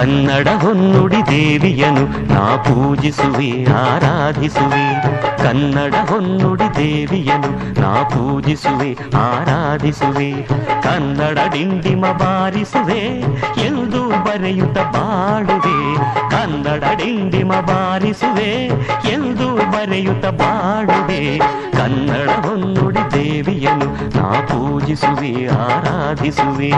ಕನ್ನಡ ಹೊನ್ನುಡಿ ದೇವಿಯನು ನಾ ಪೂಜಿಸುವೆ ಆರಾಧಿಸುವೆ. ಕನ್ನಡ ಹೊನ್ನುಡಿ ದೇವಿಯನು ನಾ ಪೂಜಿಸುವೆ ಆರಾಧಿಸುವೆ. ಕನ್ನಡ ಡಿಂಡಿಮ ಬಾರಿಸುವೆ ಎಂದು ಬರೆಯುತ್ತ ಬಾಳುವೆ. ಕನ್ನಡ ಡಿಂಡಿಮ ಬಾರಿಸುವೆ ಎಂದು ಬರೆಯುತ್ತ ಬಾಳುವೆ. ಕನ್ನಡ ಹೊನ್ನುಡಿ ದೇವಿಯನು ನಾ ಪೂಜಿಸುವೆ ಆರಾಧಿಸುವೆ.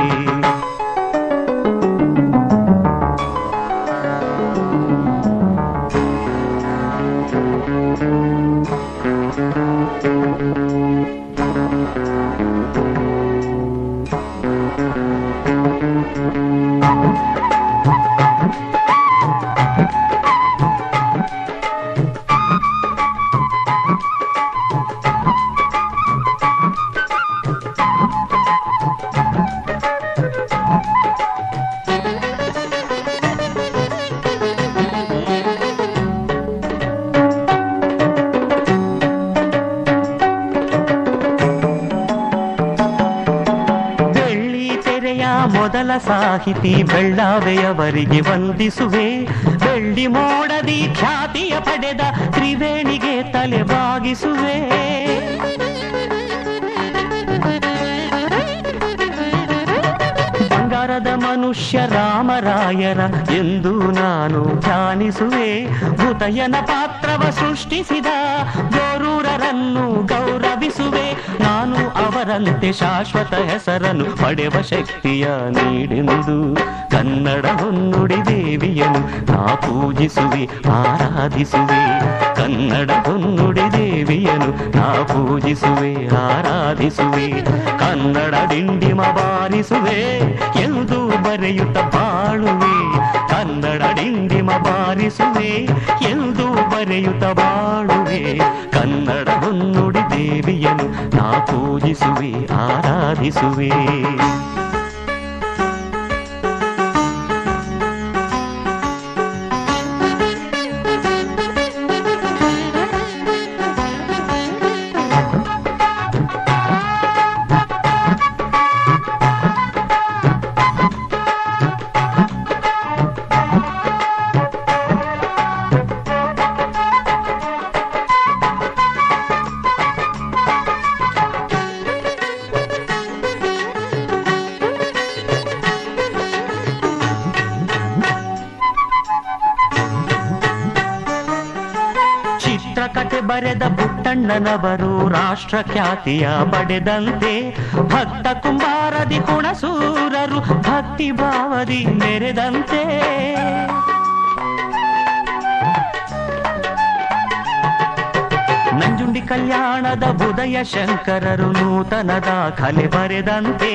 ಮೊದಲ ಸಾಹಿತಿ ಬೆಳ್ಳಾವೆಯವರಿಗೆ ವಂದಿಸುವೆ. ಬೆಳ್ಳಿ ಮೋಡದಿ ಖ್ಯಾತಿಯ ಪಡೆದ ತ್ರಿವೇಣಿಗೆ ತಲೆ ಬಾಗಿಸುವೆ. ಬಂಗಾರದ ಮನುಷ್ಯ ರಾಮರಾಯರ ಎಂದು ನಾನು ಧ್ಯಾನಿಸುವೆ. ಭೂತಯ್ಯನ ಪಾತ್ರವ ಸೃಷ್ಟಿಸಿದ ಗೋರೂರರನ್ನು ಗೌರವಿಸುವೆ. ನಾನು ಅವರಂತೆ ಶಾಶ್ವತ ಹೆಸರನ್ನು ಪಡೆವ ಶಕ್ತಿಯ ನೀಡೆಂದು ಕನ್ನಡ ಹೊನ್ನುಡಿ ದೇವಿಯನು ನಾ ಪೂಜಿಸುವೆ ಆರಾಧಿಸುವೆ. ಕನ್ನಡ ಹೊನ್ನುಡಿ ದೇವಿಯನು ನಾ ಪೂಜಿಸುವೆ ಆರಾಧಿಸುವೆ. ಕನ್ನಡ ಡಿಂಡಿಮ ಬಾರಿಸುವೆ ಎಂದು ಬರೆಯುತ್ತ ಬಾಳುವೆ. ಕನ್ನಡ ಡಿಂಡಿಮ ಬಾರಿಸುವೆ ಎಂದು ಬರೆಯುತ್ತ ಬಾಳುವೆ. ಕನ್ನಡ ಹೊನ್ನುಡಿ ದೇವಿಯನು ನಾ ಪೂಜಿಸುವೆ ಆರಾಧಿಸುವೆ. ಚಿತ್ರಕಥೆ ಬರೆದ ಪುಟ್ಟಣ್ಣನವರು ರಾಷ್ಟ್ರ ಖ್ಯಾತಿಯ ಪಡೆದಂತೆ ಭಕ್ತ ಕುಂಬಾರದಿ ಹುಣಸೂರರು ಭಕ್ತಿ ಭಾವದಿ ಮೆರೆದಂತೆ. ನಂಜುಂಡಿ ಕಲ್ಯಾಣದ ಬುಧಯ ಶಂಕರರು ನೂತನ ದಾಖಲೆ ಬರೆದಂತೆ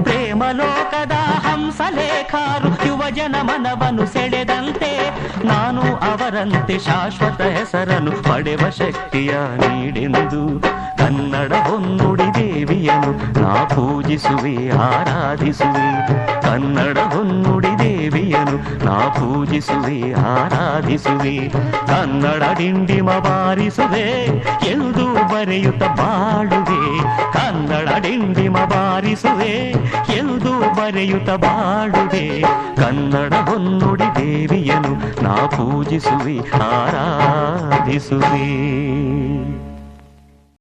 ಪ್ರೇಮಲೋಕದ ಹಂಸಲೇಖರು ಯುವಜನ ಮನವನ್ನು ಸೆಳೆದಂತೆ ನಾನು ಅವರಂತೆ ಶಾಶ್ವತ ಹೆಸರನ್ನು ಪಡೆವ ಶಕ್ತಿಯ ನೀಡೆಂದು ಕನ್ನಡ ಹೊನ್ನುಡಿ ದೇವಿಯನು ನಾ ಪೂಜಿಸುವೆ ಆರಾಧಿಸುವೆ. ಕನ್ನಡ ಹೊನ್ನುಡಿ ದೇವಿಯನು ನಾ ಪೂಜಿಸುವೆ ಆರಾಧಿಸುವೆ. ಕನ್ನಡ ಡಿಂಡಿಮ ಬಾರಿಸುವೆ ಎಂದು ಬರೆಯುತ್ತ ಬಾಳುವೆ. ಕನ್ನಡ ಡಿಂಡಿಮ ಬಾರಿಸುವೆ ಎಂದು ಬರೆಯುತ್ತ ಬಾಳುವೆ. ಕನ್ನಡ ಹೊನ್ನುಡಿ ದೇವಿಯನು ನಾ ಪೂಜಿಸುವೆ ಆರಾಧಿಸುವೆ.